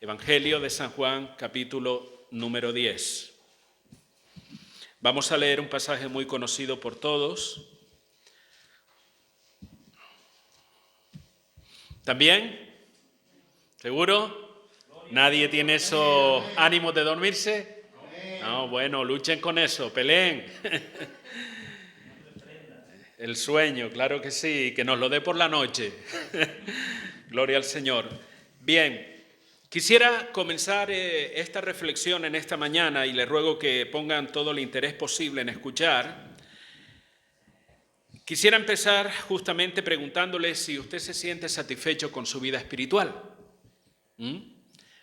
Evangelio de San Juan, capítulo número 10. Vamos a leer un pasaje muy conocido por todos. ¿También? ¿Seguro? ¿Nadie tiene esos ánimos de dormirse? No, bueno, luchen con eso, peleen. El sueño, claro que sí, que nos lo dé por la noche. Gloria al Señor. Bien, quisiera comenzar esta reflexión en esta mañana y les ruego que pongan todo el interés posible en escuchar. Quisiera empezar justamente preguntándole si usted se siente satisfecho con su vida espiritual.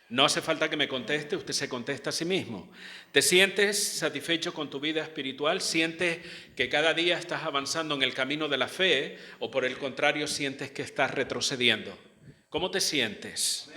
No hace falta que me conteste, usted se contesta a sí mismo. ¿Te sientes satisfecho con tu vida espiritual? ¿Sientes que cada día estás avanzando en el camino de la fe o por el contrario sientes que estás retrocediendo? ¿Cómo te sientes?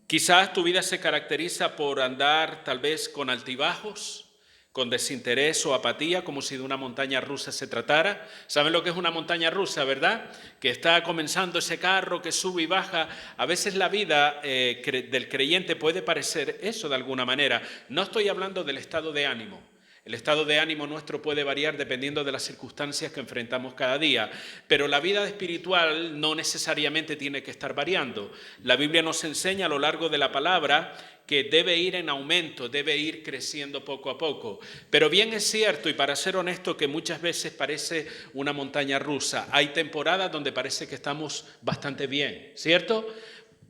Quizás tu vida se caracteriza por andar tal vez con altibajos, con desinterés o apatía, como si de una montaña rusa se tratara. ¿Saben lo que es una montaña rusa, verdad? Que está comenzando ese carro que sube y baja. A veces la vida del creyente puede parecer eso de alguna manera. No estoy hablando del estado de ánimo. El estado de ánimo nuestro puede variar dependiendo de las circunstancias que enfrentamos cada día, pero la vida espiritual no necesariamente tiene que estar variando. La Biblia nos enseña a lo largo de la palabra que debe ir en aumento, debe ir creciendo poco a poco. Pero bien es cierto, y para ser honesto, que muchas veces parece una montaña rusa. Hay temporadas donde parece que estamos bastante bien, ¿cierto?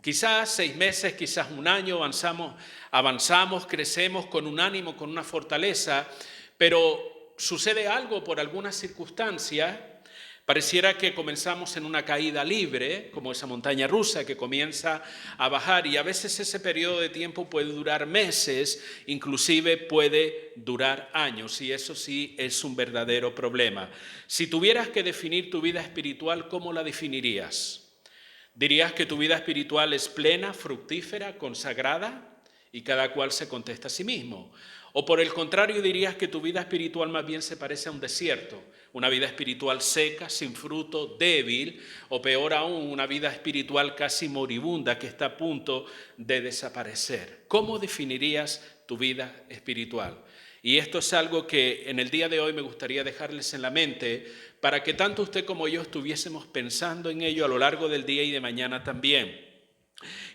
Quizás 6 meses, quizás un año avanzamos, crecemos con un ánimo, con una fortaleza, pero sucede algo por alguna circunstancia. Pareciera que comenzamos en una caída libre, como esa montaña rusa que comienza a bajar, y a veces ese periodo de tiempo puede durar meses, inclusive puede durar años, y eso sí es un verdadero problema. Si tuvieras que definir tu vida espiritual, ¿cómo la definirías? ¿Dirías que tu vida espiritual es plena, fructífera, consagrada? Y cada cual se contesta a sí mismo. O por el contrario, dirías que tu vida espiritual más bien se parece a un desierto, una vida espiritual seca, sin fruto, débil, o peor aún, una vida espiritual casi moribunda que está a punto de desaparecer. ¿Cómo definirías tu vida espiritual? Y esto es algo que en el día de hoy me gustaría dejarles en la mente para que tanto usted como yo estuviésemos pensando en ello a lo largo del día y de mañana también.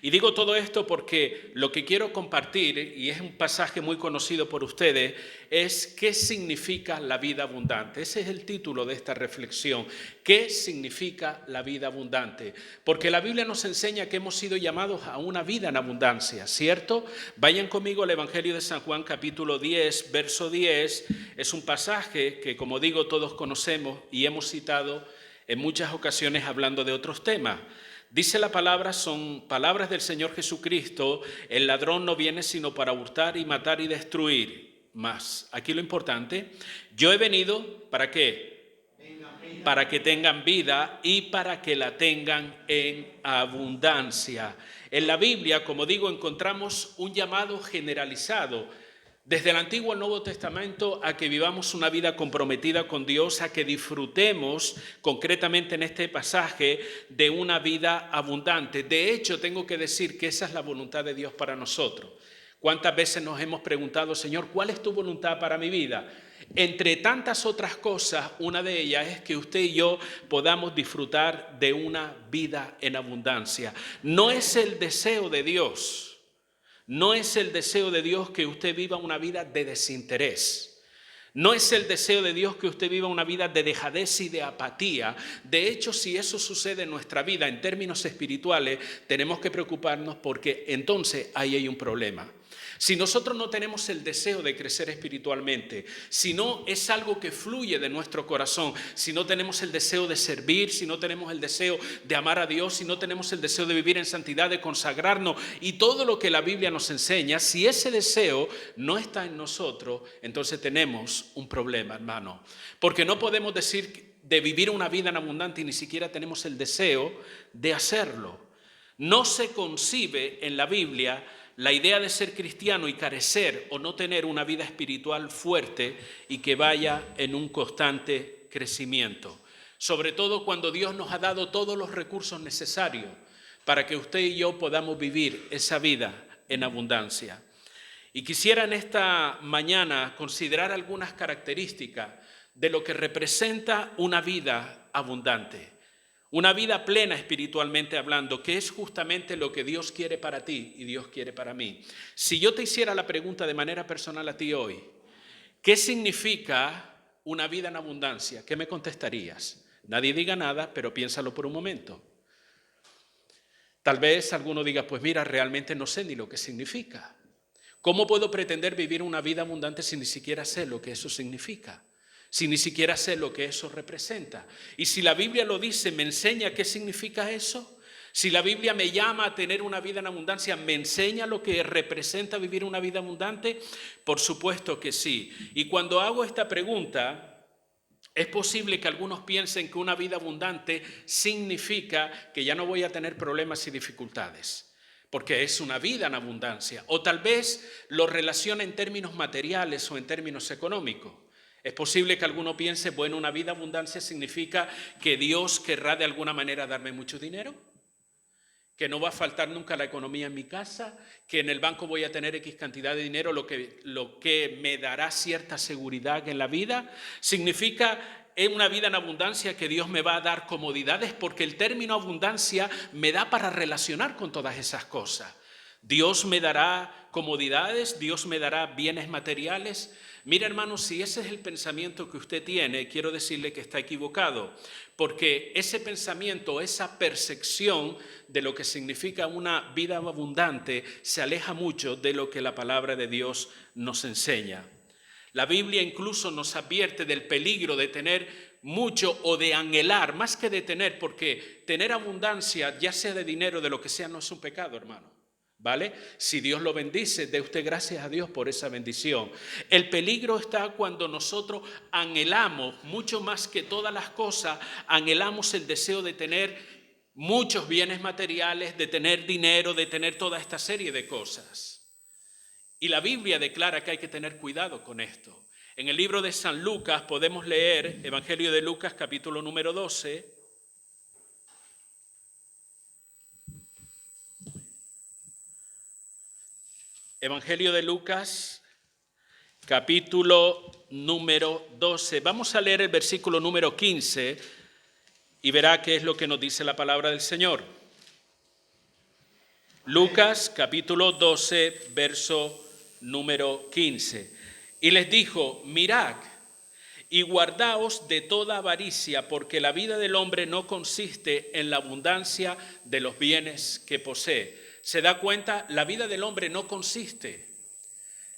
Y digo todo esto porque lo que quiero compartir, y es un pasaje muy conocido por ustedes, es ¿qué significa la vida abundante? Ese es el título de esta reflexión. ¿Qué significa la vida abundante? Porque la Biblia nos enseña que hemos sido llamados a una vida en abundancia, ¿cierto? Vayan conmigo al Evangelio de San Juan, capítulo 10, verso 10. Es un pasaje que, como digo, todos conocemos y hemos citado en muchas ocasiones hablando de otros temas. Dice la palabra, son palabras del Señor Jesucristo: el ladrón no viene sino para hurtar y matar y destruir. Mas, aquí lo importante, yo he venido, ¿para qué? Para que tengan vida y para que la tengan en abundancia. En la Biblia, como digo, encontramos un llamado generalizado desde el Antiguo al Nuevo Testamento a que vivamos una vida comprometida con Dios, a que disfrutemos concretamente en este pasaje de una vida abundante. De hecho, tengo que decir que esa es la voluntad de Dios para nosotros. ¿Cuántas veces nos hemos preguntado, Señor, cuál es tu voluntad para mi vida? Entre tantas otras cosas, una de ellas es que usted y yo podamos disfrutar de una vida en abundancia. No es el deseo de Dios. No es el deseo de Dios que usted viva una vida de desinterés. No es el deseo de Dios que usted viva una vida de dejadez y de apatía. De hecho, si eso sucede en nuestra vida en términos espirituales, tenemos que preocuparnos porque entonces ahí hay un problema. Si nosotros no tenemos el deseo de crecer espiritualmente, si no es algo que fluye de nuestro corazón, si no tenemos el deseo de servir, si no tenemos el deseo de amar a Dios, si no tenemos el deseo de vivir en santidad, de consagrarnos y todo lo que la Biblia nos enseña, si ese deseo no está en nosotros, entonces tenemos un problema, hermano. Porque no podemos decir de vivir una vida en abundante y ni siquiera tenemos el deseo de hacerlo. No se concibe en la Biblia la idea de ser cristiano y carecer o no tener una vida espiritual fuerte y que vaya en un constante crecimiento. Sobre todo cuando Dios nos ha dado todos los recursos necesarios para que usted y yo podamos vivir esa vida en abundancia. Y quisiera en esta mañana considerar algunas características de lo que representa una vida abundante, una vida plena espiritualmente hablando, que es justamente lo que Dios quiere para ti y Dios quiere para mí. Si yo te hiciera la pregunta de manera personal a ti hoy, ¿qué significa una vida en abundancia? ¿Qué me contestarías? Nadie diga nada, pero piénsalo por un momento. Tal vez alguno diga, pues mira, realmente no sé ni lo que significa. ¿Cómo puedo pretender vivir una vida abundante si ni siquiera sé lo que eso significa? Si ni siquiera sé lo que eso representa. Y si la Biblia lo dice, ¿me enseña qué significa eso? Si la Biblia me llama a tener una vida en abundancia, ¿me enseña lo que representa vivir una vida abundante? Por supuesto que sí. Y cuando hago esta pregunta, es posible que algunos piensen que una vida abundante significa que ya no voy a tener problemas y dificultades, porque es una vida en abundancia. O tal vez lo relaciona en términos materiales o en términos económicos. Es posible que alguno piense, bueno, una vida en abundancia significa que Dios querrá de alguna manera darme mucho dinero, que no va a faltar nunca la economía en mi casa, que en el banco voy a tener X cantidad de dinero, lo que me dará cierta seguridad en la vida. Significa en una vida en abundancia que Dios me va a dar comodidades, porque el término abundancia me da para relacionar con todas esas cosas. Dios me dará comodidades, Dios me dará bienes materiales. Mira, hermano, si ese es el pensamiento que usted tiene, quiero decirle que está equivocado, porque ese pensamiento, esa percepción de lo que significa una vida abundante se aleja mucho de lo que la palabra de Dios nos enseña. La Biblia incluso nos advierte del peligro de tener mucho o de anhelar, más que de tener, porque tener abundancia, ya sea de dinero o de lo que sea, no es un pecado, hermano. ¿Vale? Si Dios lo bendice, dé usted gracias a Dios por esa bendición. El peligro está cuando nosotros anhelamos, mucho más que todas las cosas, anhelamos el deseo de tener muchos bienes materiales, de tener dinero, de tener toda esta serie de cosas. Y la Biblia declara que hay que tener cuidado con esto. En el libro de San Lucas podemos leer, Evangelio de Lucas, capítulo número 12, Evangelio de Lucas, capítulo número 12. Vamos a leer el versículo número 15 y verá qué es lo que nos dice la palabra del Señor. Lucas, capítulo 12, verso número 15. Y les dijo, mirad y guardaos de toda avaricia, porque la vida del hombre no consiste en la abundancia de los bienes que posee. ¿Se da cuenta? La vida del hombre no consiste.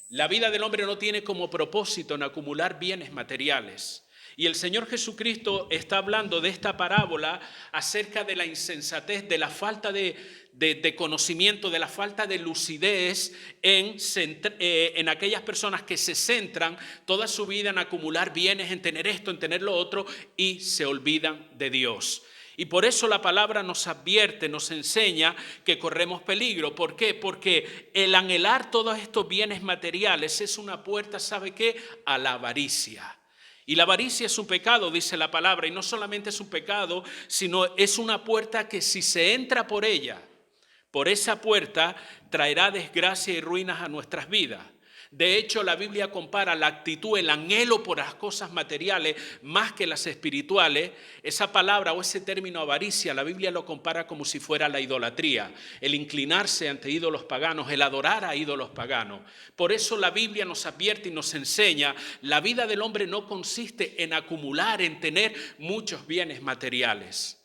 La vida del hombre no tiene como propósito en acumular bienes materiales. Y el Señor Jesucristo está hablando de esta parábola acerca de la insensatez, de la falta de conocimiento, de la falta de lucidez en aquellas personas que se centran toda su vida en acumular bienes, en tener esto, en tener lo otro, y se olvidan de Dios. Y por eso la palabra nos advierte, nos enseña que corremos peligro. ¿Por qué? Porque el anhelar todos estos bienes materiales es una puerta, ¿sabe qué? A la avaricia. Y la avaricia es un pecado, dice la palabra, y no solamente es un pecado, sino es una puerta que si se entra por ella, por esa puerta, traerá desgracia y ruinas a nuestras vidas. De hecho, la Biblia compara la actitud, el anhelo por las cosas materiales más que las espirituales. Esa palabra o ese término avaricia, la Biblia lo compara como si fuera la idolatría, el inclinarse ante ídolos paganos, el adorar a ídolos paganos. Por eso la Biblia nos advierte y nos enseña, la vida del hombre no consiste en acumular, en tener muchos bienes materiales.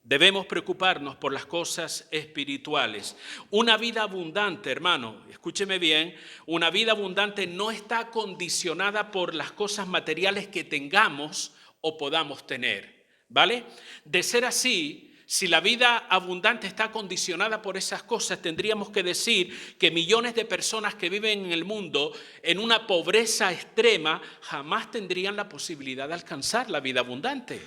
Debemos preocuparnos por las cosas espirituales. Una vida abundante, hermano, escúcheme bien, una vida abundante no está condicionada por las cosas materiales que tengamos o podamos tener, ¿vale? De ser así, si la vida abundante está condicionada por esas cosas, tendríamos que decir que millones de personas que viven en el mundo en una pobreza extrema jamás tendrían la posibilidad de alcanzar la vida abundante.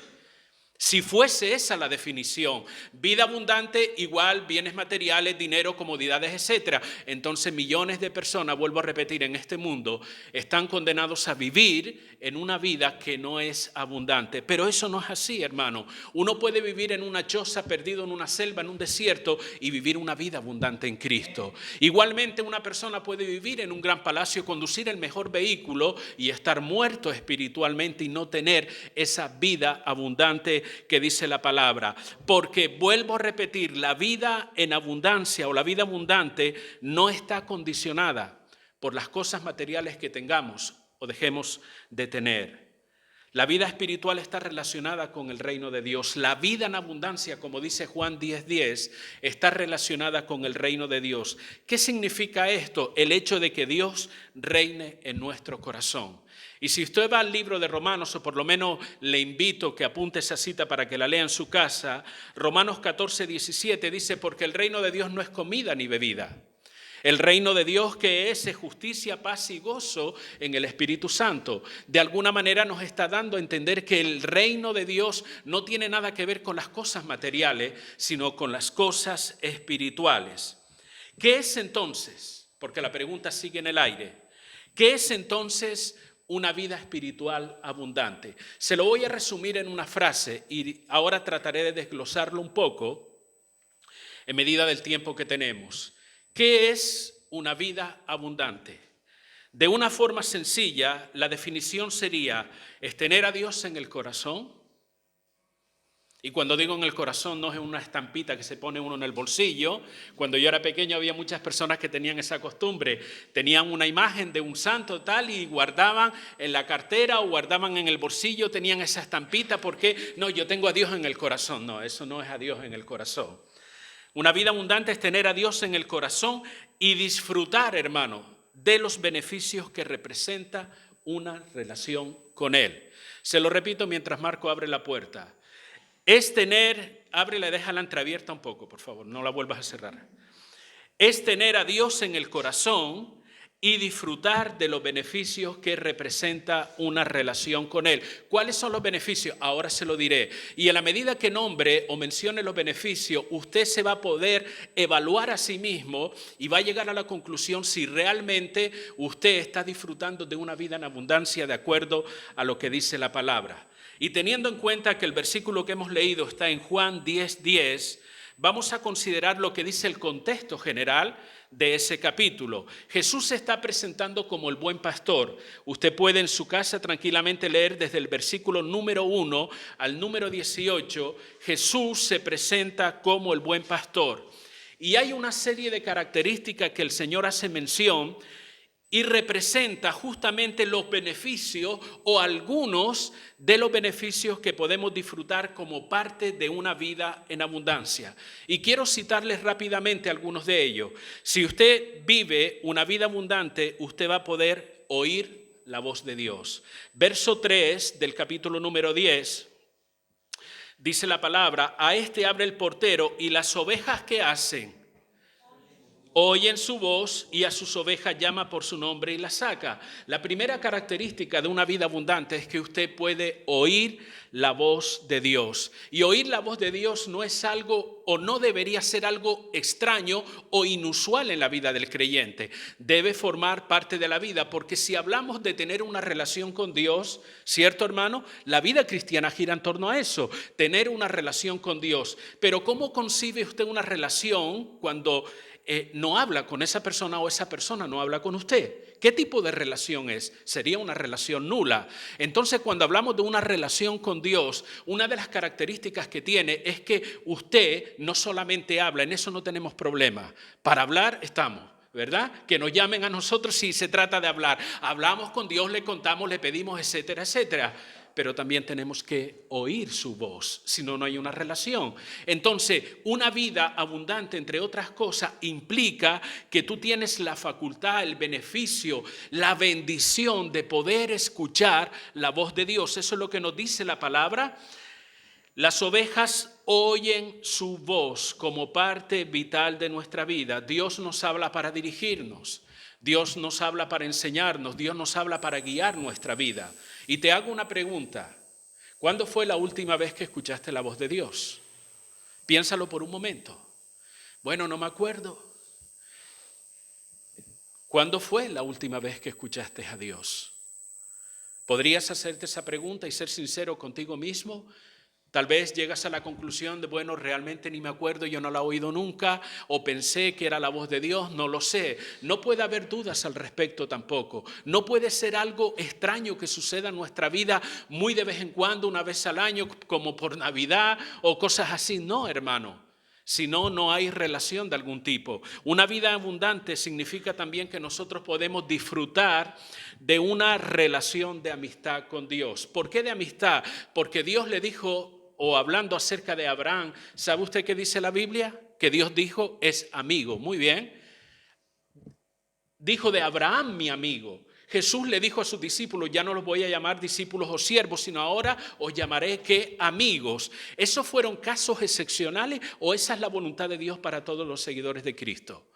Si fuese esa la definición, vida abundante igual bienes materiales, dinero, comodidades, etcétera, entonces millones de personas, vuelvo a repetir, en este mundo están condenados a vivir en una vida que no es abundante. Pero eso no es así, hermano. Uno puede vivir en una choza, perdido en una selva, en un desierto, y vivir una vida abundante en Cristo. Igualmente, una persona puede vivir en un gran palacio, conducir el mejor vehículo y estar muerto espiritualmente y no tener esa vida abundante que dice la palabra. Porque, vuelvo a repetir, la vida en abundancia o la vida abundante no está condicionada por las cosas materiales que tengamos o dejemos de tener. La vida espiritual está relacionada con el reino de Dios. La vida en abundancia, como dice Juan 10:10, está relacionada con el reino de Dios. ¿Qué significa esto? El hecho de que Dios reine en nuestro corazón. Y si usted va al libro de Romanos, o por lo menos le invito que apunte esa cita para que la lea en su casa, Romanos 14:17 dice, porque el reino de Dios no es comida ni bebida. El reino de Dios que es justicia, paz y gozo en el Espíritu Santo. De alguna manera nos está dando a entender que el reino de Dios no tiene nada que ver con las cosas materiales, sino con las cosas espirituales. ¿Qué es entonces? Porque la pregunta sigue en el aire. ¿Qué es entonces una vida espiritual abundante? Se lo voy a resumir en una frase y ahora trataré de desglosarlo un poco en medida del tiempo que tenemos. ¿Qué es una vida abundante? De una forma sencilla, la definición sería, es tener a Dios en el corazón. Y cuando digo en el corazón, no es una estampita que se pone uno en el bolsillo. Cuando yo era pequeño había muchas personas que tenían esa costumbre. Tenían una imagen de un santo tal y guardaban en la cartera o guardaban en el bolsillo, tenían esa estampita porque, no, yo tengo a Dios en el corazón. No, eso no es a Dios en el corazón. Una vida abundante es tener a Dios en el corazón y disfrutar, hermano, de los beneficios que representa una relación con Él. Se lo repito mientras Marco abre la puerta. Es tener, ábrela y déjala entreabierta un poco, por favor, no la vuelvas a cerrar. Es tener a Dios en el corazón y disfrutar de los beneficios que representa una relación con Él. ¿Cuáles son los beneficios? Ahora se lo diré. Y a la medida que nombre o mencione los beneficios, usted se va a poder evaluar a sí mismo y va a llegar a la conclusión si realmente usted está disfrutando de una vida en abundancia de acuerdo a lo que dice la palabra. Y teniendo en cuenta que el versículo que hemos leído está en Juan 10:10, vamos a considerar lo que dice el contexto general de ese capítulo. Jesús se está presentando como el buen pastor. Usted puede en su casa tranquilamente leer desde el versículo número 1 al número 18. Jesús se presenta como el buen pastor. Y hay una serie de características que el Señor hace mención y representa justamente los beneficios o algunos de los beneficios que podemos disfrutar como parte de una vida en abundancia. Y quiero citarles rápidamente algunos de ellos. Si usted vive una vida abundante, usted va a poder oír la voz de Dios. Verso 3 del capítulo número 10, dice la palabra, a este abre el portero y las ovejas que hacen, oyen su voz y a sus ovejas llama por su nombre y las saca. La primera característica de una vida abundante es que usted puede oír la voz de Dios. Y oír la voz de Dios no es algo o no debería ser algo extraño o inusual en la vida del creyente. Debe formar parte de la vida, porque si hablamos de tener una relación con Dios, ¿cierto, hermano? La vida cristiana gira en torno a eso, tener una relación con Dios. Pero ¿cómo concibe usted una relación cuando no habla con esa persona o esa persona no habla con usted? ¿Qué tipo de relación es? Sería una relación nula. Entonces, cuando hablamos de una relación con Dios, una de las características que tiene es que usted no solamente habla, en eso no tenemos problema. Para hablar estamos, ¿verdad? Que nos llamen a nosotros si se trata de hablar. Hablamos con Dios, le contamos, le pedimos, etcétera, etcétera. Pero también tenemos que oír su voz, si no, no hay una relación. Entonces, una vida abundante, entre otras cosas, implica que tú tienes la facultad, el beneficio, la bendición de poder escuchar la voz de Dios. Eso es lo que nos dice la palabra. Las ovejas oyen su voz como parte vital de nuestra vida. Dios nos habla para dirigirnos. Dios nos habla para enseñarnos, Dios nos habla para guiar nuestra vida. Y te hago una pregunta. ¿Cuándo fue la última vez que escuchaste la voz de Dios? Piénsalo por un momento. Bueno, no me acuerdo. ¿Cuándo fue la última vez que escuchaste a Dios? ¿Podrías hacerte esa pregunta y ser sincero contigo mismo? Tal vez llegas a la conclusión de, bueno, realmente ni me acuerdo, yo no la he oído nunca, o pensé que era la voz de Dios, no lo sé. No puede haber dudas al respecto tampoco. No puede ser algo extraño que suceda en nuestra vida muy de vez en cuando, una vez al año, como por Navidad o cosas así. No, hermano. Si no, no hay relación de algún tipo. Una vida abundante significa también que nosotros podemos disfrutar de una relación de amistad con Dios. ¿Por qué de amistad? Porque Dios le dijo, o hablando acerca de Abraham, ¿sabe usted qué dice la Biblia? Que Dios dijo es amigo. Muy bien. Dijo de Abraham mi amigo. Jesús le dijo a sus discípulos, ya no los voy a llamar discípulos o siervos, sino ahora os llamaré ¿qué? Amigos. ¿Esos fueron casos excepcionales o esa es la voluntad de Dios para todos los seguidores de Cristo?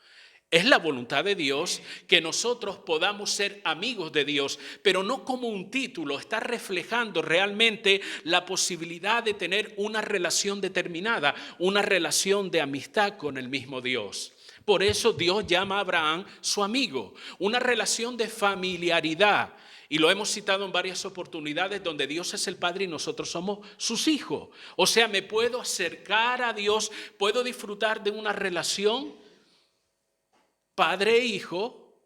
Es la voluntad de Dios que nosotros podamos ser amigos de Dios, pero no como un título, está reflejando realmente la posibilidad de tener una relación determinada, una relación de amistad con el mismo Dios. Por eso Dios llama a Abraham su amigo, una relación de familiaridad. Y lo hemos citado en varias oportunidades donde Dios es el Padre y nosotros somos sus hijos. O sea, me puedo acercar a Dios, puedo disfrutar de una relación padre e hijo.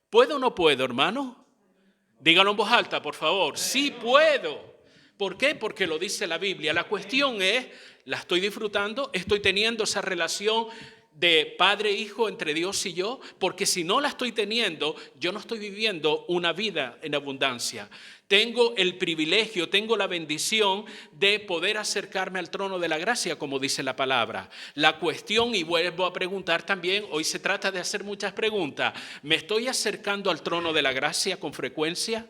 ¿Puedo o no puedo, hermano? Dígalo en voz alta, por favor. Sí puedo. ¿Por qué? Porque lo dice la Biblia. La cuestión es, ¿la estoy disfrutando? ¿Estoy teniendo esa relación de padre e hijo entre Dios y yo? Porque si no la estoy teniendo, yo no estoy viviendo una vida en abundancia. Tengo el privilegio, tengo la bendición de poder acercarme al trono de la gracia, como dice la palabra. La cuestión, y vuelvo a preguntar también, hoy se trata de hacer muchas preguntas. ¿Me estoy acercando al trono de la gracia con frecuencia?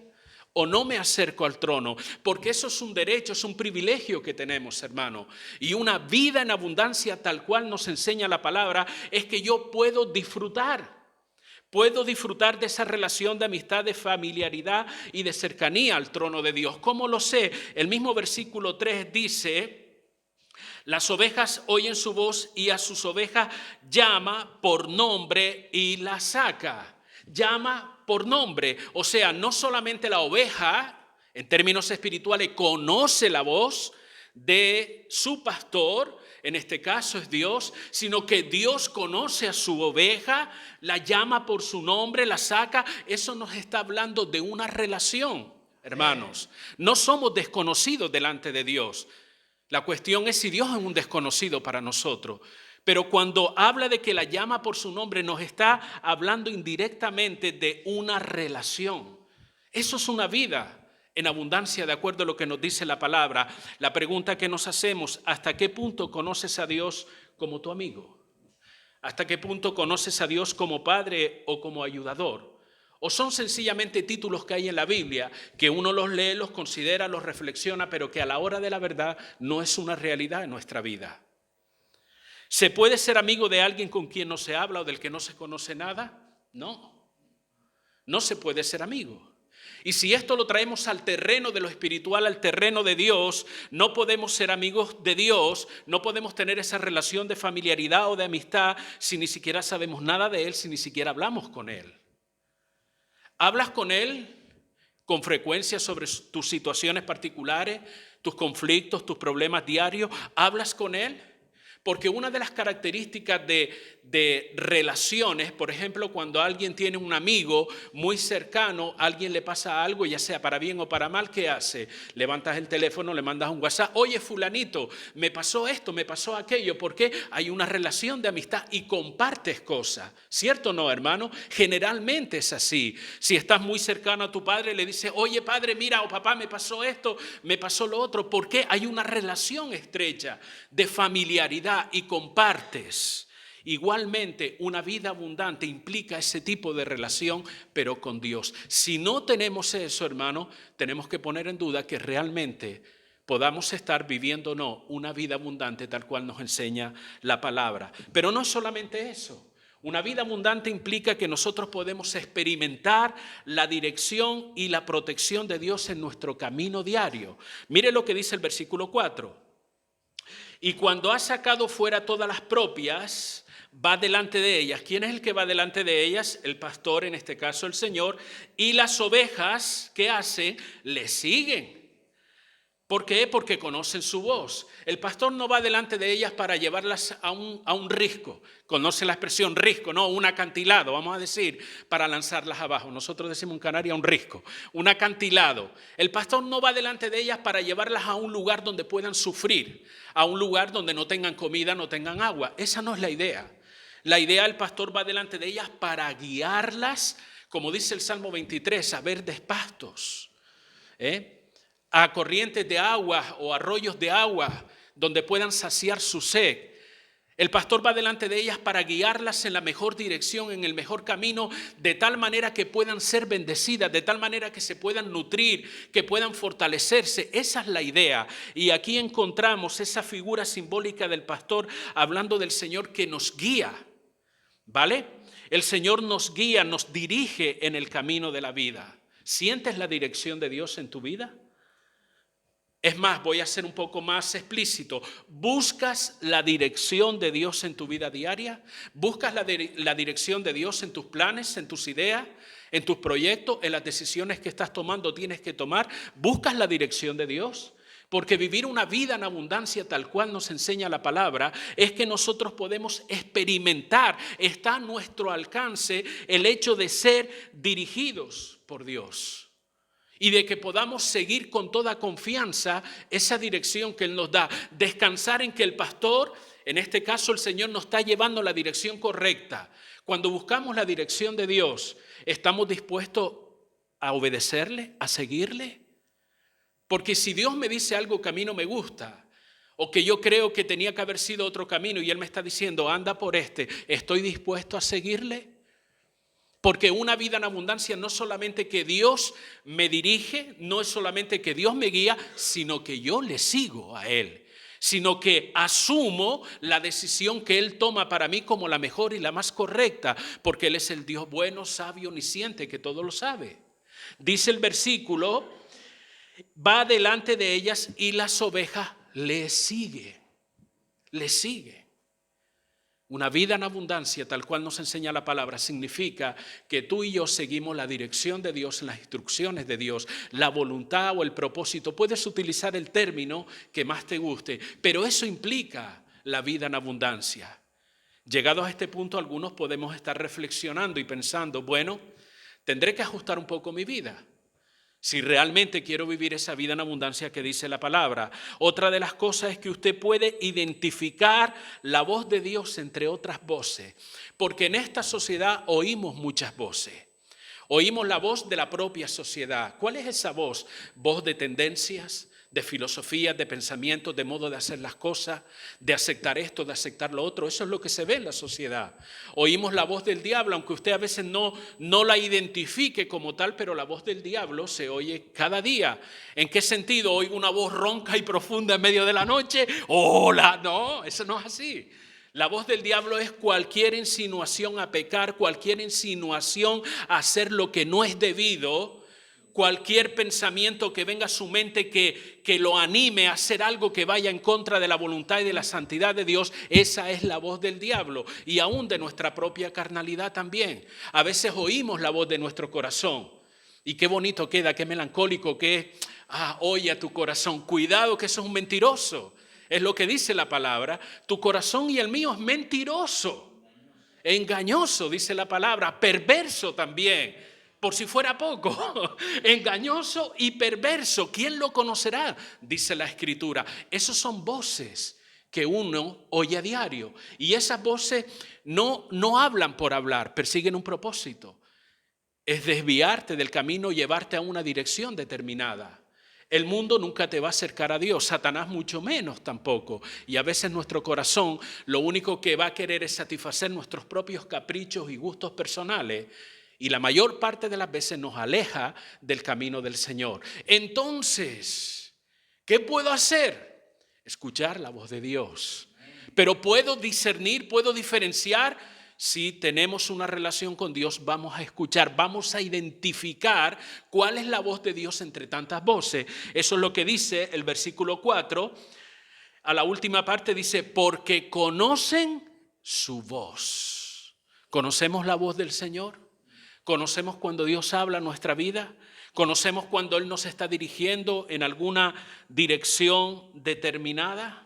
¿O no me acerco al trono? Porque eso es un derecho, es un privilegio que tenemos, hermano. Y una vida en abundancia tal cual nos enseña la palabra es que yo puedo disfrutar de esa relación de amistad, de familiaridad y de cercanía al trono de Dios. ¿Cómo lo sé? El mismo versículo 3 dice, las ovejas oyen su voz y a sus ovejas llama por nombre y las saca. Llama por nombre, o sea, no solamente la oveja, en términos espirituales, conoce la voz de su pastor, en este caso es Dios, sino que Dios conoce a su oveja, la llama por su nombre, la saca. Eso nos está hablando de una relación, hermanos. No somos desconocidos delante de Dios. La cuestión es si Dios es un desconocido para nosotros. Pero cuando habla de que la llama por su nombre, nos está hablando indirectamente de una relación. Eso es una vida en abundancia, de acuerdo a lo que nos dice la palabra. La pregunta que nos hacemos, ¿hasta qué punto conoces a Dios como tu amigo? ¿Hasta qué punto conoces a Dios como padre o como ayudador? ¿O son sencillamente títulos que hay en la Biblia que uno los lee, los considera, los reflexiona, pero que a la hora de la verdad no es una realidad en nuestra vida? ¿Se puede ser amigo de alguien con quien no se habla o del que no se conoce nada? No, no se puede ser amigo. Y si esto lo traemos al terreno de lo espiritual, al terreno de Dios, no podemos ser amigos de Dios, no podemos tener esa relación de familiaridad o de amistad si ni siquiera sabemos nada de Él, si ni siquiera hablamos con Él. ¿Hablas con Él con frecuencia sobre tus situaciones particulares, tus conflictos, tus problemas diarios? ¿Hablas con Él? Porque una de las características de relaciones, por ejemplo, cuando alguien tiene un amigo muy cercano, a alguien le pasa algo, ya sea para bien o para mal, ¿qué hace? Levantas el teléfono, le mandas un WhatsApp, oye fulanito, me pasó esto, me pasó aquello, porque hay una relación de amistad y compartes cosas, ¿cierto o no, hermano? Generalmente es así. Si estás muy cercano a tu padre, le dices, oye padre, mira, o papá, me pasó esto, me pasó lo otro, porque hay una relación estrecha de familiaridad y compartes. Igualmente, una vida abundante implica ese tipo de relación, pero con Dios. Si no tenemos eso, hermano, tenemos que poner en duda que realmente podamos estar viviendo o no una vida abundante tal cual nos enseña la palabra. Pero no solamente eso. Una vida abundante implica que nosotros podemos experimentar la dirección y la protección de Dios en nuestro camino diario. Mire lo que dice el versículo 4. Y cuando ha sacado fuera todas las propias, va delante de ellas. ¿Quién es el que va delante de ellas? El pastor, en este caso el Señor. Y las ovejas, ¿qué hacen? Le siguen. ¿Por qué? Porque conocen su voz. El pastor no va delante de ellas para llevarlas a un risco. Conoce la expresión risco, no, un acantilado, vamos a decir, para lanzarlas abajo. Nosotros decimos en Canarias un risco, un acantilado. El pastor no va delante de ellas para llevarlas a un lugar donde puedan sufrir, a un lugar donde no tengan comida, no tengan agua. Esa no es la idea. La idea, el pastor va delante de ellas para guiarlas, como dice el Salmo 23, a verdes pastos, a corrientes de agua o arroyos de agua donde puedan saciar su sed. El pastor va delante de ellas para guiarlas en la mejor dirección, en el mejor camino, de tal manera que puedan ser bendecidas, de tal manera que se puedan nutrir, que puedan fortalecerse. Esa es la idea. Y aquí encontramos esa figura simbólica del pastor hablando del Señor que nos guía, ¿vale? El Señor nos guía, nos dirige en el camino de la vida. ¿Sientes la dirección de Dios en tu vida? Es más, voy a ser un poco más explícito. ¿Buscas la dirección de Dios en tu vida diaria? ¿Buscas la dirección de Dios en tus planes, en tus ideas, en tus proyectos, en las decisiones que estás tomando, tienes que tomar? ¿Buscas la dirección de Dios? Porque vivir una vida en abundancia tal cual nos enseña la palabra es que nosotros podemos experimentar, está a nuestro alcance el hecho de ser dirigidos por Dios. Y de que podamos seguir con toda confianza esa dirección que Él nos da. Descansar en que el pastor, en este caso el Señor, nos está llevando la dirección correcta. Cuando buscamos la dirección de Dios, ¿estamos dispuestos a obedecerle, a seguirle? Porque si Dios me dice algo que a mí no me gusta, o que yo creo que tenía que haber sido otro camino y Él me está diciendo, anda por este, ¿estoy dispuesto a seguirle? Porque una vida en abundancia no solamente que Dios me dirige, no es solamente que Dios me guía, sino que yo le sigo a Él. Sino que asumo la decisión que Él toma para mí como la mejor y la más correcta, porque Él es el Dios bueno, sabio, omnisciente, que todo lo sabe. Dice el versículo, va delante de ellas y las ovejas le sigue. Le sigue. Una vida en abundancia, tal cual nos enseña la palabra, significa que tú y yo seguimos la dirección de Dios, las instrucciones de Dios, la voluntad o el propósito. Puedes utilizar el término que más te guste, pero eso implica la vida en abundancia. Llegados a este punto, algunos podemos estar reflexionando y pensando, bueno, tendré que ajustar un poco mi vida. Si realmente quiero vivir esa vida en abundancia que dice la palabra. Otra de las cosas es que usted puede identificar la voz de Dios entre otras voces. Porque en esta sociedad oímos muchas voces. Oímos la voz de la propia sociedad. ¿Cuál es esa voz? Voz de tendencias, de filosofías, de pensamientos, de modo de hacer las cosas, de aceptar esto, de aceptar lo otro. Eso es lo que se ve en la sociedad. Oímos la voz del diablo, aunque usted a veces no la identifique como tal, pero la voz del diablo se oye cada día. ¿En qué sentido? ¿Oigo una voz ronca y profunda en medio de la noche? ¡Hola! No, eso no es así. La voz del diablo es cualquier insinuación a pecar, cualquier insinuación a hacer lo que no es debido. Cualquier pensamiento que venga a su mente que lo anime a hacer algo que vaya en contra de la voluntad y de la santidad de Dios, esa es la voz del diablo y aún de nuestra propia carnalidad también. A veces oímos la voz de nuestro corazón y qué bonito queda, qué melancólico que es, oye a tu corazón, cuidado que eso es un mentiroso, es lo que dice la palabra, tu corazón y el mío es mentiroso, engañoso dice la palabra, perverso también. Por si fuera poco, engañoso y perverso, ¿quién lo conocerá? Dice la Escritura. Esas son voces que uno oye a diario. Y esas voces no hablan por hablar, persiguen un propósito. Es desviarte del camino, llevarte a una dirección determinada. El mundo nunca te va a acercar a Dios, Satanás mucho menos tampoco. Y a veces nuestro corazón lo único que va a querer es satisfacer nuestros propios caprichos y gustos personales. Y la mayor parte de las veces nos aleja del camino del Señor. Entonces, ¿qué puedo hacer? Escuchar la voz de Dios. Pero puedo discernir, puedo diferenciar si tenemos una relación con Dios, vamos a escuchar, vamos a identificar cuál es la voz de Dios entre tantas voces. Eso es lo que dice el versículo 4. A la última parte dice, porque conocen su voz. ¿Conocemos la voz del Señor? ¿Conocemos cuando Dios habla en nuestra vida? ¿Conocemos cuando Él nos está dirigiendo en alguna dirección determinada?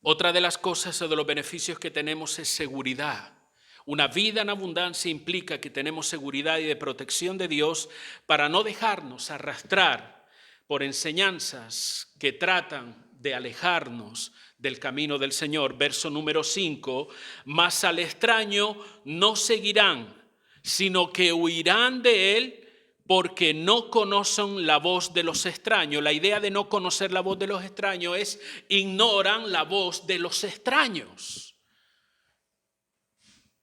Otra de las cosas o de los beneficios que tenemos es seguridad. Una vida en abundancia implica que tenemos seguridad y de protección de Dios para no dejarnos arrastrar por enseñanzas que tratan de alejarnos del camino del Señor. Verso número 5, mas al extraño no seguirán, sino que huirán de él, porque no conocen la voz de los extraños. La idea de no conocer la voz de los extraños es ignoran la voz de los extraños.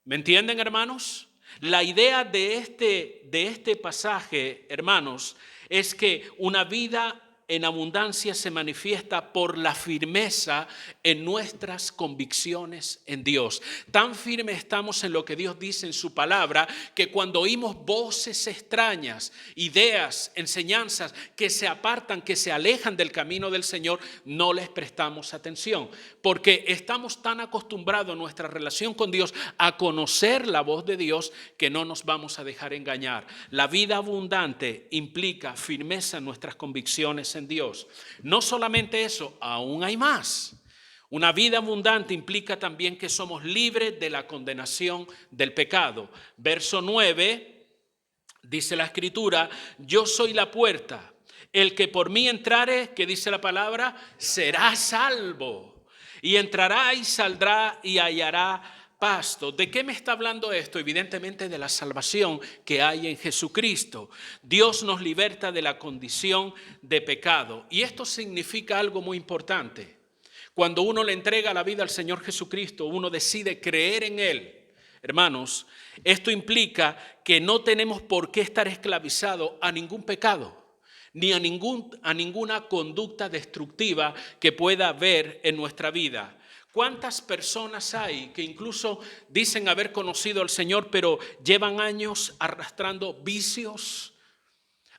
¿Me entienden, hermanos? La idea de este pasaje, hermanos, es que una vida en abundancia se manifiesta por la firmeza en nuestras convicciones en Dios. Tan firmes estamos en lo que Dios dice en su palabra que cuando oímos voces extrañas, ideas, enseñanzas que se apartan, que se alejan del camino del Señor, no les prestamos atención. Porque estamos tan acostumbrados en nuestra relación con Dios a conocer la voz de Dios que no nos vamos a dejar engañar. La vida abundante implica firmeza en nuestras convicciones en Dios. No solamente eso, aún hay más. Una vida abundante implica también que somos libres de la condenación del pecado. Verso 9, dice la Escritura, yo soy la puerta. El que por mí entrare, que dice la palabra, será salvo. Y entrará y saldrá y hallará pasto. ¿De qué me está hablando esto? Evidentemente de la salvación que hay en Jesucristo. Dios nos liberta de la condición de pecado. Y esto significa algo muy importante. Cuando uno le entrega la vida al Señor Jesucristo, uno decide creer en Él. Hermanos, esto implica que no tenemos por qué estar esclavizados a ningún pecado, ni a ninguna conducta destructiva que pueda haber en nuestra vida. ¿Cuántas personas hay que incluso dicen haber conocido al Señor, pero llevan años arrastrando vicios,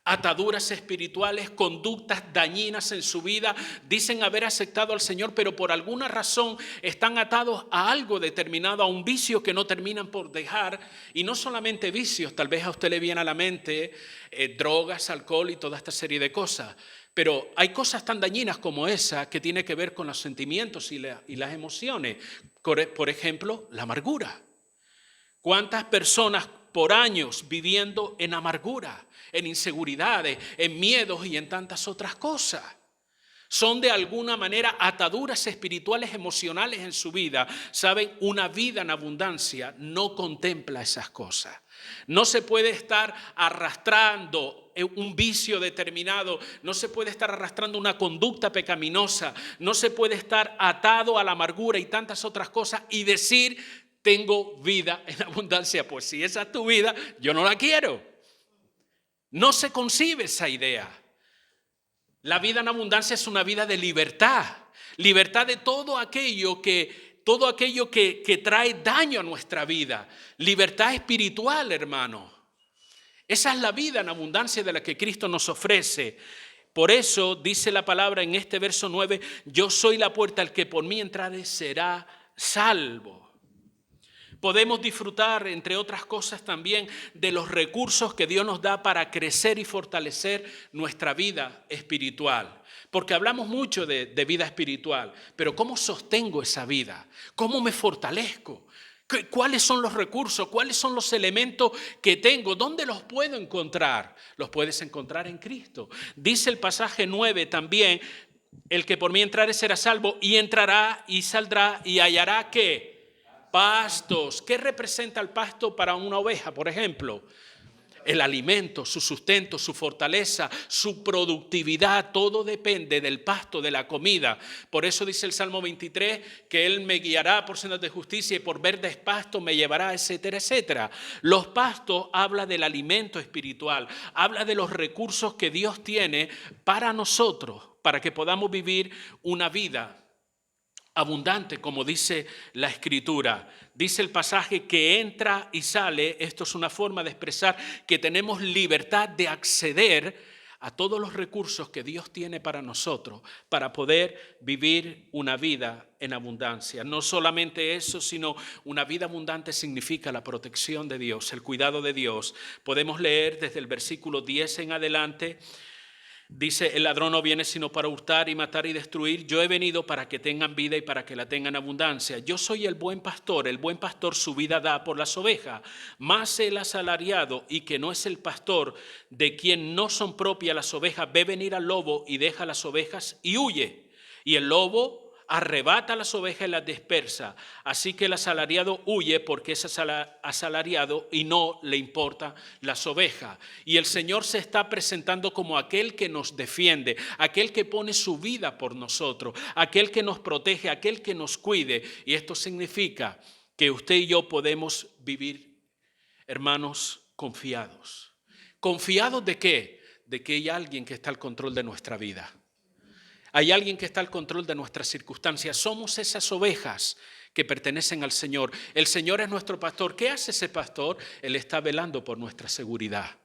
ataduras espirituales, conductas dañinas en su vida? Dicen haber aceptado al Señor, pero por alguna razón están atados a algo determinado, a un vicio que no terminan por dejar. Y no solamente vicios, tal vez a usted le viene a la mente drogas, alcohol y toda esta serie de cosas. Pero hay cosas tan dañinas como esa que tiene que ver con los sentimientos y las emociones. Por ejemplo, la amargura. ¿Cuántas personas por años viviendo en amargura, en inseguridades, en miedos y en tantas otras cosas? Son de alguna manera ataduras espirituales, emocionales en su vida. Saben, una vida en abundancia no contempla esas cosas. No se puede estar arrastrando un vicio determinado, no se puede estar arrastrando una conducta pecaminosa, no se puede estar atado a la amargura y tantas otras cosas y decir, tengo vida en abundancia. Pues si esa es tu vida, yo no la quiero. No se concibe esa idea. La vida en abundancia es una vida de libertad, libertad de todo aquello que trae daño a nuestra vida, libertad espiritual, hermano. Esa es la vida en abundancia de la que Cristo nos ofrece. Por eso dice la palabra en este verso 9, yo soy la puerta, el que por mí entrare será salvo. Podemos disfrutar, entre otras cosas también, de los recursos que Dios nos da para crecer y fortalecer nuestra vida espiritual. Porque hablamos mucho de vida espiritual, pero ¿cómo sostengo esa vida? ¿Cómo me fortalezco? ¿Cuáles son los recursos? ¿Cuáles son los elementos que tengo? ¿Dónde los puedo encontrar? Los puedes encontrar en Cristo. Dice el pasaje 9 también, el que por mí entrare será salvo, y entrará y saldrá y hallará ¿qué? Pastos. ¿Qué representa el pasto para una oveja, por ejemplo? El alimento, su sustento, su fortaleza, su productividad, todo depende del pasto, de la comida. Por eso dice el Salmo 23 que Él me guiará por sendas de justicia y por verdes pastos me llevará, etcétera, etcétera. Los pastos habla del alimento espiritual, habla de los recursos que Dios tiene para nosotros, para que podamos vivir una vida abundante, como dice la Escritura. Dice el pasaje que entra y sale. Esto es una forma de expresar que tenemos libertad de acceder a todos los recursos que Dios tiene para nosotros, para poder vivir una vida en abundancia. No solamente eso, sino una vida abundante significa la protección de Dios, el cuidado de Dios. Podemos leer desde el versículo 10 en adelante. Dice, el ladrón no viene sino para hurtar y matar y destruir. Yo he venido para que tengan vida y para que la tengan abundancia. Yo soy el buen pastor su vida da por las ovejas. Mas el asalariado, y que no es el pastor, de quien no son propias las ovejas, ve venir al lobo y deja las ovejas y huye. Y el lobo arrebata las ovejas y las dispersa. Así que el asalariado huye porque es asalariado y no le importa las ovejas. Y el Señor se está presentando como aquel que nos defiende, aquel que pone su vida por nosotros, aquel que nos protege, aquel que nos cuide. Y esto significa que usted y yo podemos vivir, hermanos, confiados. ¿Confiados de qué? De que hay alguien que está al control de nuestra vida. Hay alguien que está al control de nuestras circunstancias. Somos esas ovejas que pertenecen al Señor. El Señor es nuestro pastor. ¿Qué hace ese pastor? Él está velando por nuestra seguridad.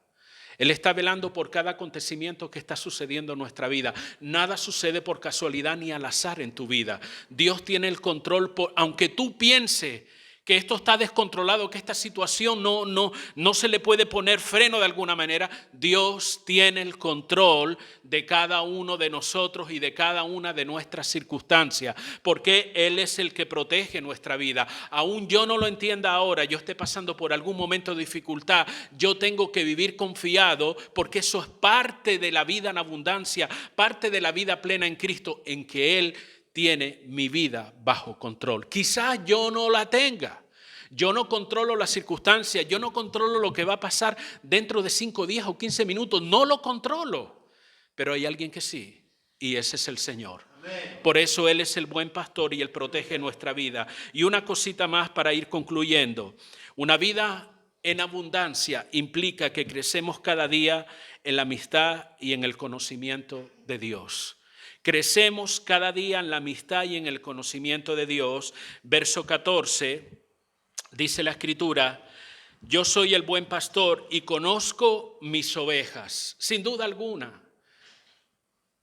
Él está velando por cada acontecimiento que está sucediendo en nuestra vida. Nada sucede por casualidad ni al azar en tu vida. Dios tiene el control, aunque tú pienses que esto está descontrolado, que esta situación no se le puede poner freno de alguna manera. Dios tiene el control de cada uno de nosotros y de cada una de nuestras circunstancias, porque Él es el que protege nuestra vida. Aún yo no lo entienda ahora, yo esté pasando por algún momento de dificultad, yo tengo que vivir confiado, porque eso es parte de la vida en abundancia, parte de la vida plena en Cristo, en que Él tiene mi vida bajo control. Quizás yo no la tenga. Yo no controlo las circunstancias. Yo no controlo lo que va a pasar dentro de 5 días o 15 minutos. No lo controlo. Pero hay alguien que sí. Y ese es el Señor. Amén. Por eso Él es el buen pastor y Él protege nuestra vida. Y una cosita más para ir concluyendo. Una vida en abundancia implica que crecemos cada día en la amistad y en el conocimiento de Dios. Crecemos cada día en la amistad y en el conocimiento de Dios. Verso 14, dice la Escritura, yo soy el buen pastor y conozco mis ovejas. Sin duda alguna,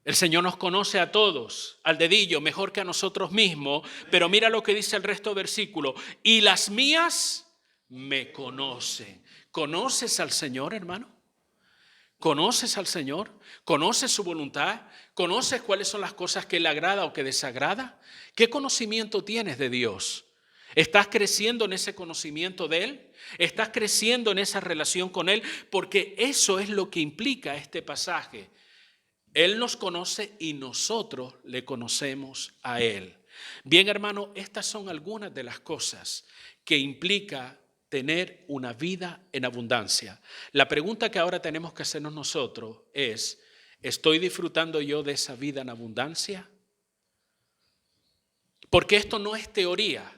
el Señor nos conoce a todos, al dedillo, mejor que a nosotros mismos. Pero mira lo que dice el resto del versículo. Y las mías me conocen. ¿Conoces al Señor, hermano? ¿Conoces al Señor? ¿Conoces su voluntad? ¿Conoces cuáles son las cosas que le agrada o que desagrada? ¿Qué conocimiento tienes de Dios? ¿Estás creciendo en ese conocimiento de Él? ¿Estás creciendo en esa relación con Él? Porque eso es lo que implica este pasaje. Él nos conoce y nosotros le conocemos a Él. Bien, hermano, estas son algunas de las cosas que implica tener una vida en abundancia. La pregunta que ahora tenemos que hacernos nosotros es, ¿estoy disfrutando yo de esa vida en abundancia? Porque esto no es teoría.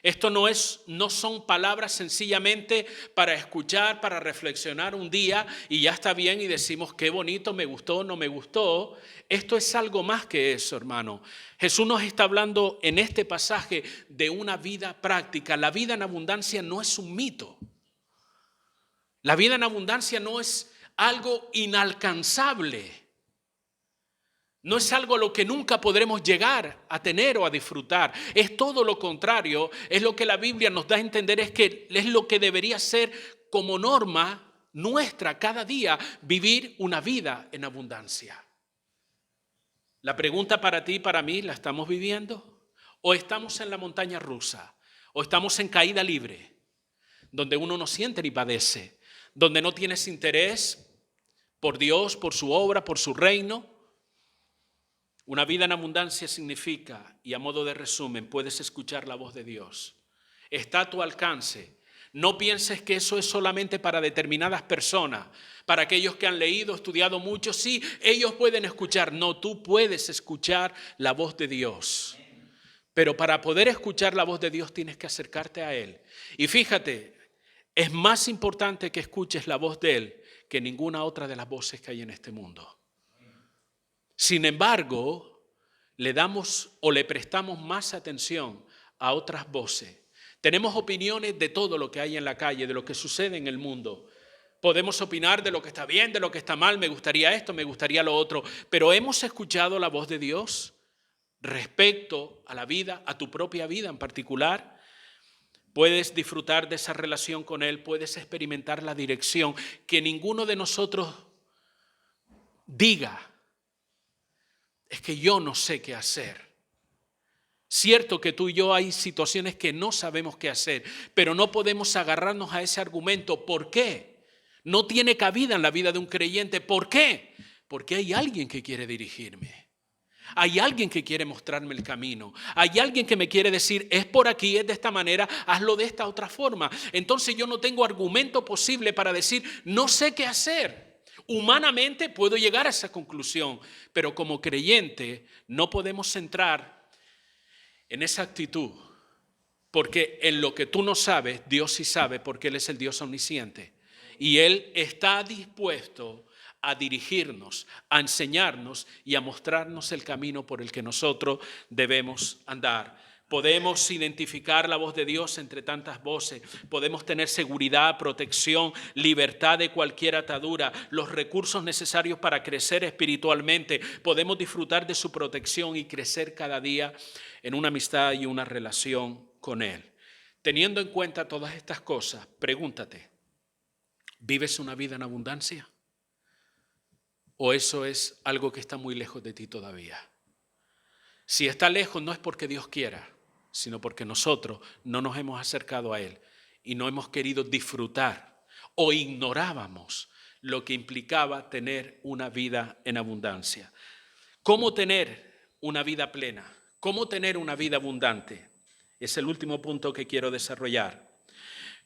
Esto no son palabras sencillamente para escuchar, para reflexionar un día y ya está bien y decimos qué bonito, me gustó, no me gustó. Esto es algo más que eso, hermano. Jesús nos está hablando en este pasaje de una vida práctica. La vida en abundancia no es un mito. La vida en abundancia no es algo inalcanzable. No es algo a lo que nunca podremos llegar a tener o a disfrutar. Es todo lo contrario. Es lo que la Biblia nos da a entender, es que es lo que debería ser como norma nuestra cada día, vivir una vida en abundancia. La pregunta para ti y para mí, ¿la estamos viviendo? ¿O estamos en la montaña rusa? ¿O estamos en caída libre? Donde uno no siente ni padece. Donde no tienes interés por Dios, por su obra, por su reino. Una vida en abundancia significa, y a modo de resumen, puedes escuchar la voz de Dios. Está a tu alcance. No pienses que eso es solamente para determinadas personas, para aquellos que han leído, estudiado mucho. Sí, ellos pueden escuchar. No, tú puedes escuchar la voz de Dios. Pero para poder escuchar la voz de Dios tienes que acercarte a Él. Y fíjate, es más importante que escuches la voz de Él que ninguna otra de las voces que hay en este mundo. Sin embargo, le damos o le prestamos más atención a otras voces. Tenemos opiniones de todo lo que hay en la calle, de lo que sucede en el mundo. Podemos opinar de lo que está bien, de lo que está mal, me gustaría esto, me gustaría lo otro, pero ¿hemos escuchado la voz de Dios respecto a la vida, a tu propia vida en particular? Puedes disfrutar de esa relación con Él, puedes experimentar la dirección, que ninguno de nosotros diga, es que yo no sé qué hacer. Cierto que tú y yo hay situaciones que no sabemos qué hacer, pero no podemos agarrarnos a ese argumento. ¿Por qué? No tiene cabida en la vida de un creyente. ¿Por qué? Porque hay alguien que quiere dirigirme. Hay alguien que quiere mostrarme el camino. Hay alguien que me quiere decir, es por aquí, es de esta manera, hazlo de esta otra forma. Entonces yo no tengo argumento posible para decir, no sé qué hacer. Humanamente puedo llegar a esa conclusión, pero como creyente no podemos entrar en esa actitud, porque en lo que tú no sabes, Dios sí sabe, porque Él es el Dios omnisciente. Y Él está dispuesto a dirigirnos, a enseñarnos y a mostrarnos el camino por el que nosotros debemos andar. Podemos identificar la voz de Dios entre tantas voces. Podemos tener seguridad, protección, libertad de cualquier atadura, los recursos necesarios para crecer espiritualmente. Podemos disfrutar de su protección y crecer cada día en una amistad y una relación con Él. Teniendo en cuenta todas estas cosas, pregúntate, ¿vives una vida en abundancia? ¿O eso es algo que está muy lejos de ti todavía? Si está lejos no es porque Dios quiera, sino porque nosotros no nos hemos acercado a Él y no hemos querido disfrutar o ignorábamos lo que implicaba tener una vida en abundancia. ¿Cómo tener una vida plena? ¿Cómo tener una vida abundante? Es el último punto que quiero desarrollar.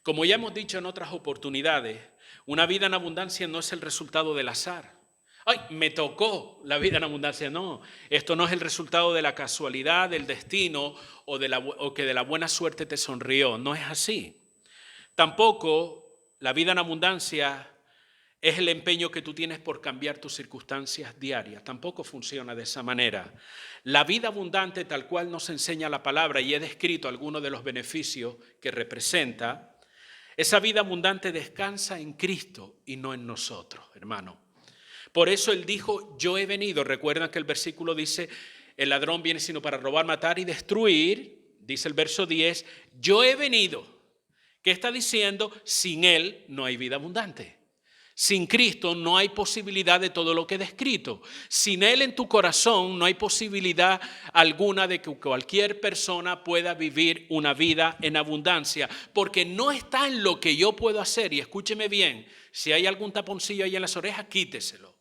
Como ya hemos dicho en otras oportunidades, una vida en abundancia no es el resultado del azar. ¡Ay, me tocó la vida en abundancia! No, esto no es el resultado de la casualidad, del destino o que de la buena suerte te sonrió. No es así. Tampoco la vida en abundancia es el empeño que tú tienes por cambiar tus circunstancias diarias. Tampoco funciona de esa manera. La vida abundante, tal cual nos enseña la palabra, y he descrito algunos de los beneficios que representa, esa vida abundante descansa en Cristo y no en nosotros, hermano. Por eso Él dijo, yo he venido. Recuerdan que el versículo dice, el ladrón viene sino para robar, matar y destruir. Dice el verso 10, yo he venido. ¿Qué está diciendo? Sin Él no hay vida abundante. Sin Cristo no hay posibilidad de todo lo que he descrito. Sin Él en tu corazón no hay posibilidad alguna de que cualquier persona pueda vivir una vida en abundancia, porque no está en lo que yo puedo hacer. Y escúcheme bien, si hay algún taponcillo ahí en las orejas, quíteselo.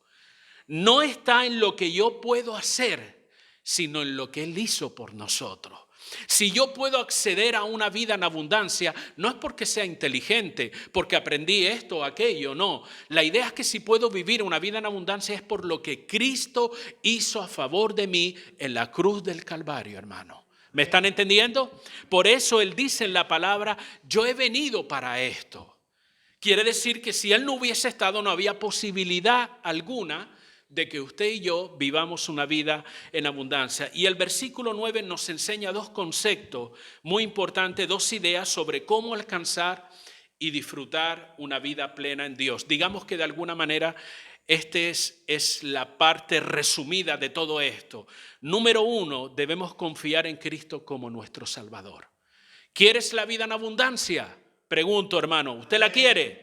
No está en lo que yo puedo hacer, sino en lo que Él hizo por nosotros. Si yo puedo acceder a una vida en abundancia, no es porque sea inteligente, porque aprendí esto o aquello, no. La idea es que si puedo vivir una vida en abundancia es por lo que Cristo hizo a favor de mí en la cruz del Calvario, hermano. ¿Me están entendiendo? Por eso Él dice en la palabra, yo he venido para esto. Quiere decir que si Él no hubiese estado, no había posibilidad alguna de que usted y yo vivamos una vida en abundancia. Y el versículo 9 nos enseña dos conceptos muy importantes, dos ideas sobre cómo alcanzar y disfrutar una vida plena en Dios. Digamos que de alguna manera esta es la parte resumida de todo esto. Número 1, debemos confiar en Cristo como nuestro Salvador. ¿Quieres la vida en abundancia? Pregunto, hermano, ¿usted la quiere?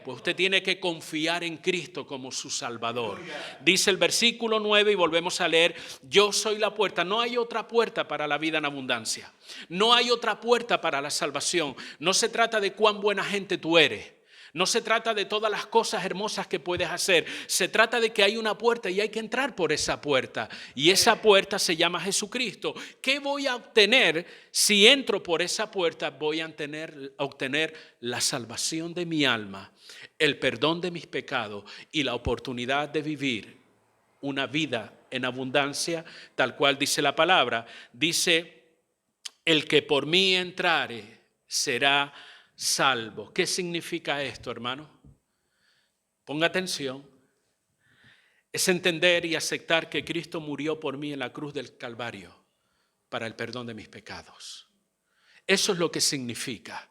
Pues usted tiene que confiar en Cristo como su Salvador. Dice el versículo 9 y volvemos a leer, yo soy la puerta. No hay otra puerta para la vida en abundancia. No hay otra puerta para la salvación. No se trata de cuán buena gente tú eres. No se trata de todas las cosas hermosas que puedes hacer. Se trata de que hay una puerta y hay que entrar por esa puerta. Y esa puerta se llama Jesucristo. ¿Qué voy a obtener si entro por esa puerta? Voy a obtener la salvación de mi alma, el perdón de mis pecados y la oportunidad de vivir una vida en abundancia, tal cual dice la palabra. Dice, el que por mí entrare será salvo. ¿Qué significa esto, hermano? Ponga atención. Es entender y aceptar que Cristo murió por mí en la cruz del Calvario para el perdón de mis pecados. Eso es lo que significa.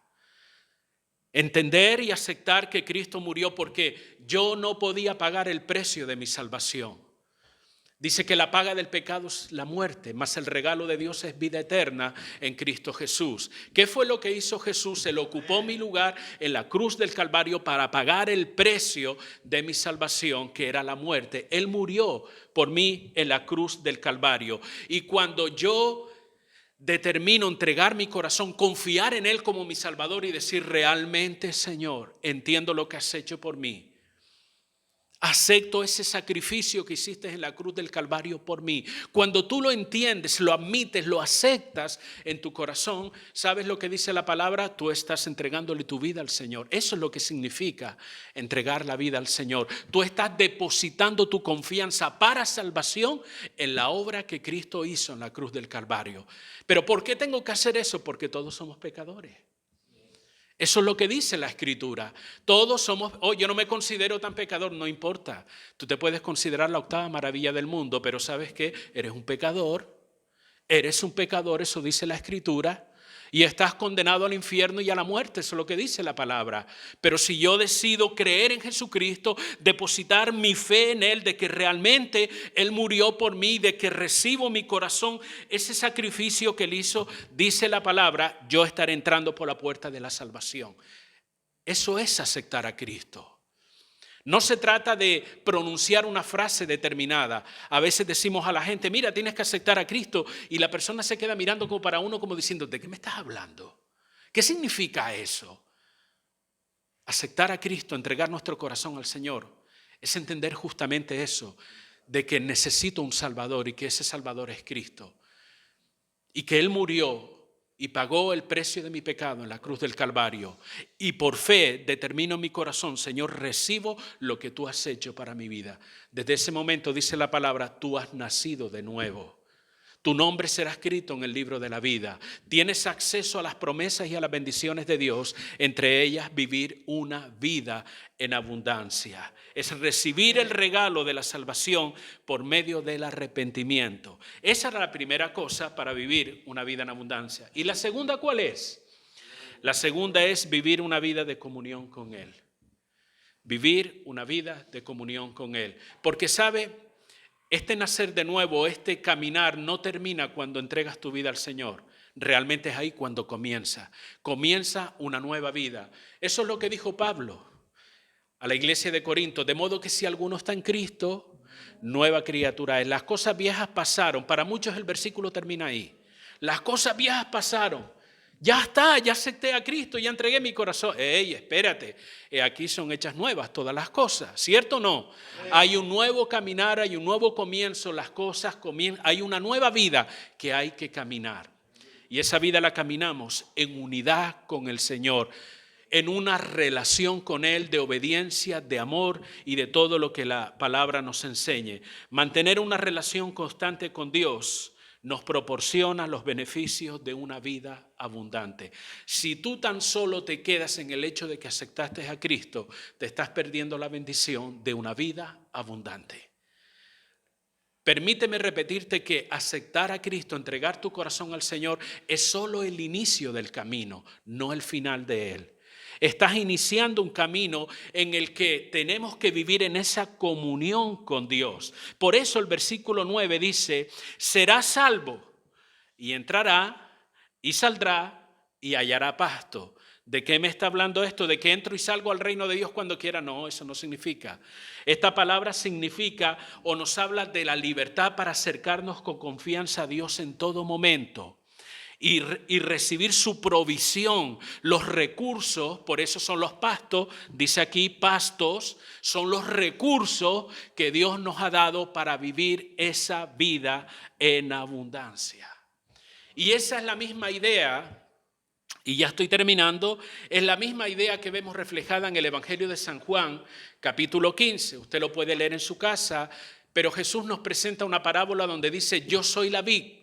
Entender y aceptar que Cristo murió porque yo no podía pagar el precio de mi salvación. Dice que la paga del pecado es la muerte, mas el regalo de Dios es vida eterna en Cristo Jesús. ¿Qué fue lo que hizo Jesús? Él ocupó mi lugar en la cruz del Calvario para pagar el precio de mi salvación, que era la muerte. Él murió por mí en la cruz del Calvario. Y cuando yo determino entregar mi corazón, confiar en Él como mi Salvador y decir realmente, Señor, entiendo lo que has hecho por mí. Acepto ese sacrificio que hiciste en la cruz del Calvario por mí. Cuando tú lo entiendes, lo admites, lo aceptas en tu corazón, ¿sabes lo que dice la palabra? Tú estás entregándole tu vida al Señor. Eso es lo que significa entregar la vida al Señor. Tú estás depositando tu confianza para salvación en la obra que Cristo hizo en la cruz del Calvario. ¿Pero por qué tengo que hacer eso? Porque todos somos pecadores. Eso es lo que dice la Escritura. Todos somos, yo no me considero tan pecador, no importa. Tú te puedes considerar la octava maravilla del mundo, pero ¿sabes qué? Eres un pecador, eso dice la Escritura, y estás condenado al infierno y a la muerte, eso es lo que dice la palabra. Pero si yo decido creer en Jesucristo, depositar mi fe en Él, de que realmente Él murió por mí, de que recibo mi corazón, ese sacrificio que Él hizo, dice la palabra, yo estaré entrando por la puerta de la salvación. Eso es aceptar a Cristo. No se trata de pronunciar una frase determinada. A veces decimos a la gente, mira, tienes que aceptar a Cristo. Y la persona se queda mirando como para uno, como diciendo, ¿de qué me estás hablando? ¿Qué significa eso? Aceptar a Cristo, entregar nuestro corazón al Señor, es entender justamente eso, de que necesito un Salvador y que ese Salvador es Cristo. Y que Él murió y pagó el precio de mi pecado en la cruz del Calvario. Y por fe determino en mi corazón, Señor, recibo lo que tú has hecho para mi vida. Desde ese momento dice la palabra, tú has nacido de nuevo. Tu nombre será escrito en el libro de la vida. Tienes acceso a las promesas y a las bendiciones de Dios, entre ellas vivir una vida en abundancia. Es recibir el regalo de la salvación por medio del arrepentimiento. Esa era la primera cosa para vivir una vida en abundancia. ¿Y la segunda cuál es? La segunda es vivir una vida de comunión con Él. Vivir una vida de comunión con Él. Porque sabe, este nacer de nuevo, este caminar no termina cuando entregas tu vida al Señor. Realmente es ahí cuando comienza. Comienza una nueva vida. Eso es lo que dijo Pablo a la iglesia de Corinto. De modo que si alguno está en Cristo, nueva criatura es. Las cosas viejas pasaron. Para muchos el versículo termina ahí. Las cosas viejas pasaron. Ya está, ya acepté a Cristo, ya entregué mi corazón. Ey, espérate, aquí son hechas nuevas todas las cosas, ¿cierto o no? Hay un nuevo caminar, hay un nuevo comienzo, las cosas comienzan, hay una nueva vida que hay que caminar. Y esa vida la caminamos en unidad con el Señor, en una relación con Él de obediencia, de amor y de todo lo que la palabra nos enseñe. Mantener una relación constante con Dios nos proporciona los beneficios de una vida abundante. Si tú tan solo te quedas en el hecho de que aceptaste a Cristo, te estás perdiendo la bendición de una vida abundante. Permíteme repetirte que aceptar a Cristo, entregar tu corazón al Señor, es solo el inicio del camino, no el final de él. Estás iniciando un camino en el que tenemos que vivir en esa comunión con Dios. Por eso el versículo 9 dice, será salvo y entrará y saldrá y hallará pasto. ¿De qué me está hablando esto? ¿De que entro y salgo al reino de Dios cuando quiera? No, eso no significa. Esta palabra significa o nos habla de la libertad para acercarnos con confianza a Dios en todo momento. Y recibir su provisión, los recursos, por eso son los pastos, dice aquí pastos, son los recursos que Dios nos ha dado para vivir esa vida en abundancia. Y esa es la misma idea, y ya estoy terminando, es la misma idea que vemos reflejada en el Evangelio de San Juan, capítulo 15. Usted lo puede leer en su casa, pero Jesús nos presenta una parábola donde dice, yo soy la vid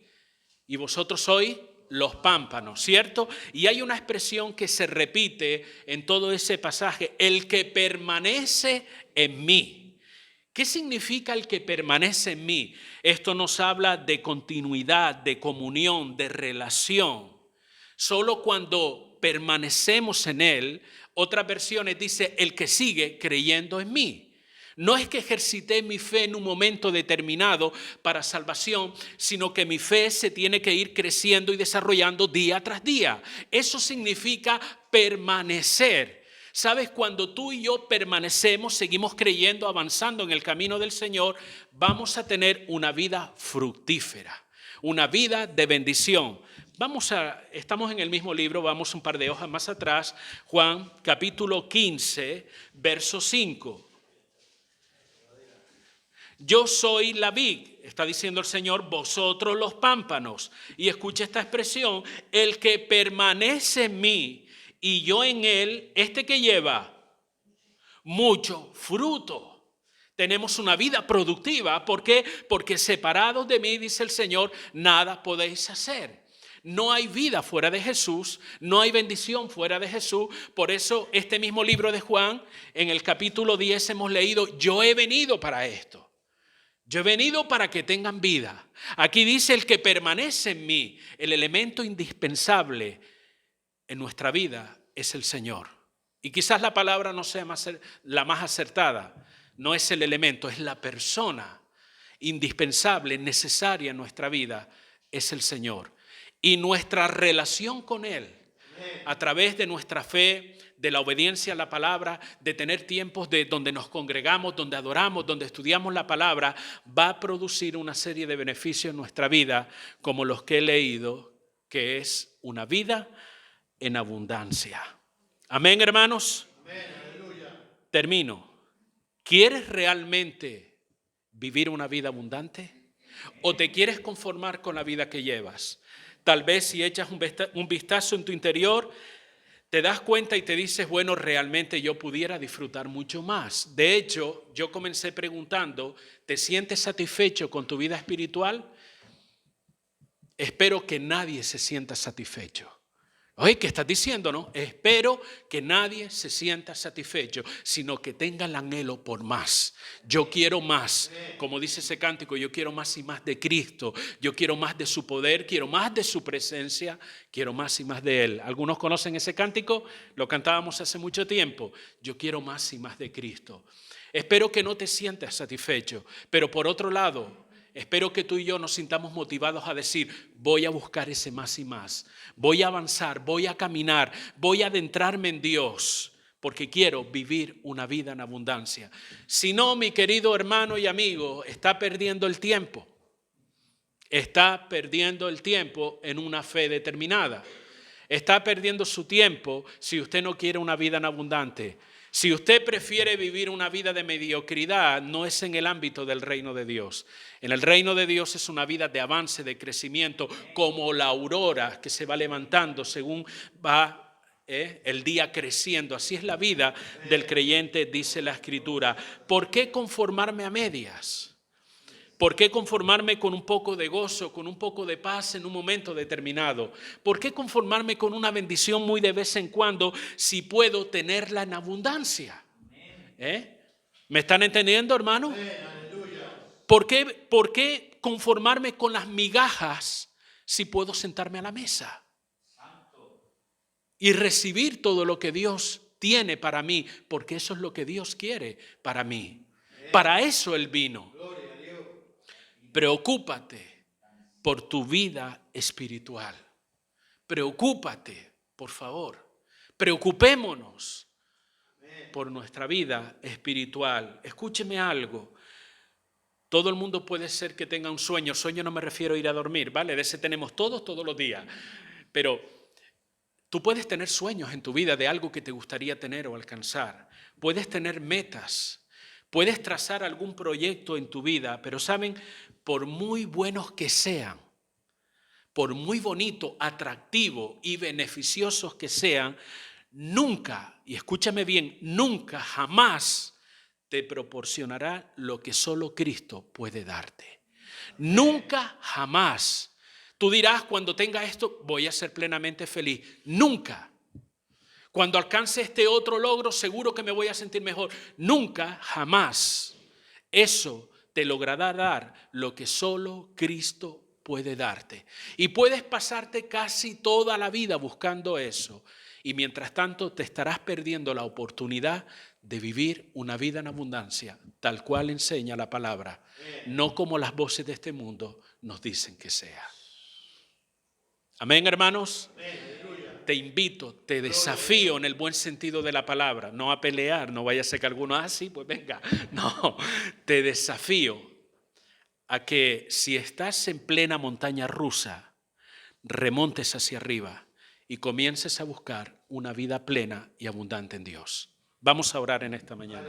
y vosotros sois los pámpanos, ¿cierto? Y hay una expresión que se repite en todo ese pasaje, el que permanece en mí. ¿Qué significa el que permanece en mí? Esto nos habla de continuidad, de comunión, de relación. Solo cuando permanecemos en Él, otras versiones dice el que sigue creyendo en mí. No es que ejercité mi fe en un momento determinado para salvación, sino que mi fe se tiene que ir creciendo y desarrollando día tras día. Eso significa permanecer. ¿Sabes? Cuando tú y yo permanecemos, seguimos creyendo, avanzando en el camino del Señor, vamos a tener una vida fructífera, una vida de bendición. Estamos en el mismo libro, vamos un par de hojas más atrás, Juan capítulo 15, verso 5. Yo soy la vid, está diciendo el Señor, vosotros los pámpanos. Y escucha esta expresión, el que permanece en mí y yo en él, ¿este que lleva? Mucho fruto. Tenemos una vida productiva. ¿Por qué? Porque separados de mí, dice el Señor, nada podéis hacer. No hay vida fuera de Jesús, no hay bendición fuera de Jesús. Por eso este mismo libro de Juan, en el capítulo 10 hemos leído, yo he venido para esto. Yo he venido para que tengan vida. Aquí dice el que permanece en mí. El elemento indispensable en nuestra vida es el Señor. Y quizás la palabra no sea la más acertada. No es el elemento, es la persona indispensable, necesaria en nuestra vida, es el Señor. Y nuestra relación con Él, a través de nuestra fe, de la obediencia a la palabra, de tener tiempos donde nos congregamos, donde adoramos, donde estudiamos la palabra, va a producir una serie de beneficios en nuestra vida, como los que he leído, que es una vida en abundancia. Amén, hermanos. Amén, aleluya. Termino. ¿Quieres realmente vivir una vida abundante? ¿O te quieres conformar con la vida que llevas? Tal vez si echas un vistazo en tu interior, te das cuenta y te dices, bueno, realmente yo pudiera disfrutar mucho más. De hecho, yo comencé preguntando, ¿te sientes satisfecho con tu vida espiritual? Espero que nadie se sienta satisfecho. Oye, ¿qué estás diciendo, no? Espero que nadie se sienta satisfecho, sino que tenga el anhelo por más. Yo quiero más, como dice ese cántico, yo quiero más y más de Cristo. Yo quiero más de su poder, quiero más de su presencia, quiero más y más de Él. ¿Algunos conocen ese cántico? Lo cantábamos hace mucho tiempo. Yo quiero más y más de Cristo. Espero que no te sientas satisfecho, pero por otro lado, espero que tú y yo nos sintamos motivados a decir, voy a buscar ese más y más. Voy a avanzar, voy a caminar, voy a adentrarme en Dios, porque quiero vivir una vida en abundancia. Si no, mi querido hermano y amigo, está perdiendo el tiempo. Está perdiendo el tiempo en una fe determinada. Está perdiendo su tiempo si usted no quiere una vida en abundante. Si usted prefiere vivir una vida de mediocridad, no es en el ámbito del reino de Dios. En el reino de Dios es una vida de avance, de crecimiento, como la aurora que se va levantando según va el día creciendo. Así es la vida del creyente, dice la Escritura. ¿Por qué conformarme a medias? ¿Por qué conformarme con un poco de gozo, con un poco de paz en un momento determinado? ¿Por qué conformarme con una bendición muy de vez en cuando si puedo tenerla en abundancia? ¿Me están entendiendo, hermano? ¿Por qué conformarme con las migajas si puedo sentarme a la mesa y recibir todo lo que Dios tiene para mí? Porque eso es lo que Dios quiere para mí. Para eso Él vino. Preocúpate por tu vida espiritual. Preocúpate, por favor. Preocupémonos por nuestra vida espiritual. Escúcheme algo. Todo el mundo puede ser que tenga un sueño. Sueño no me refiero a ir a dormir, ¿vale? De ese tenemos todos los días. Pero tú puedes tener sueños en tu vida de algo que te gustaría tener o alcanzar. Puedes tener metas. Puedes trazar algún proyecto en tu vida, pero ¿saben? Por muy buenos que sean, por muy bonito, atractivo y beneficiosos que sean, nunca, y escúchame bien, nunca, jamás te proporcionará lo que solo Cristo puede darte. Nunca, jamás. Tú dirás, cuando tenga esto, voy a ser plenamente feliz. Nunca. Cuando alcance este otro logro, seguro que me voy a sentir mejor. Nunca, jamás. Eso te logrará dar lo que solo Cristo puede darte. Y puedes pasarte casi toda la vida buscando eso. Y mientras tanto te estarás perdiendo la oportunidad de vivir una vida en abundancia, tal cual enseña la palabra, no como las voces de este mundo nos dicen que sea. Amén, hermanos. Te invito, te desafío en el buen sentido de la palabra, no a pelear, no vaya a ser que alguno, sí, pues venga. No, te desafío a que si estás en plena montaña rusa, remontes hacia arriba y comiences a buscar una vida plena y abundante en Dios. Vamos a orar en esta mañana.